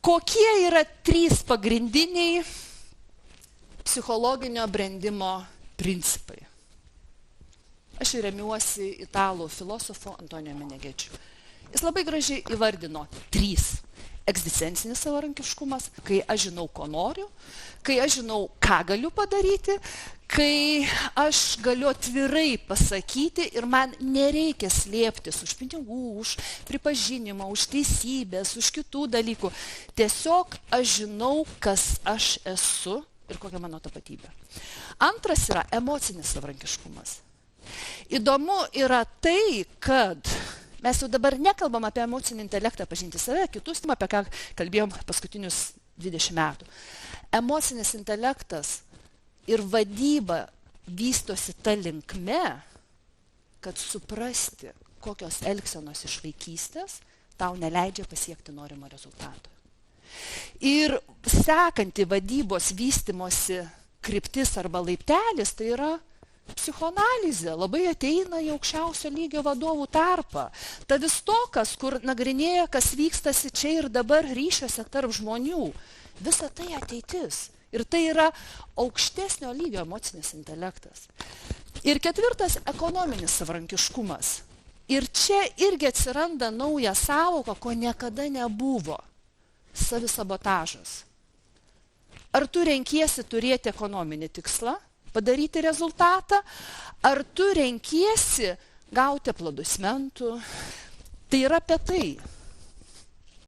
Kokie yra 3 pagrindiniai psichologinio brendimo principai? Aš remiuosi italų filosofo Antonijo Menegečiu. Jis labai gražiai įvardino 3. Egzistencinis savarankiškumas, kai aš žinau, ko noriu, kai aš žinau, ką galiu padaryti, kai aš galiu atvirai pasakyti ir man nereikia slėptis už pinigų, už pripažinimą, už teisybės, už kitų dalykų. Tiesiog aš žinau, kas aš esu ir kokia mano tapatybė. Antras yra emocinis savarankiškumas. Įdomu yra tai, kad mes jau dabar nekalbam apie emocinį intelektą, pažinti save, kitus, apie ką kalbėjom paskutinius 20 metų. Emocinis intelektas ir vadyba vystosi ta linkme, kad suprasti, kokios elgsenos iš vaikystės tau neleidžia pasiekti norimo rezultato. Ir sekanti vadybos vystymosi kryptis arba laiptelis, tai yra psichoanalizė, labai ateina į aukščiausio lygio vadovų tarpą. Ta vistokas, kur nagrinėja, kas vykstasi čia ir dabar ryšiuose tarp žmonių. Visa tai ateitis. Ir tai yra aukštesnio lygio emocinis intelektas. Ir 4. ekonominis savarankiškumas. Ir čia irgi atsiranda nauja sąvoka, ko niekada nebuvo. Savisabotažas. Ar tu renkiesi turėti ekonominį tikslą, padaryti rezultatą, ar tu renkiesi gauti aplodismentų. Tai yra apie tai.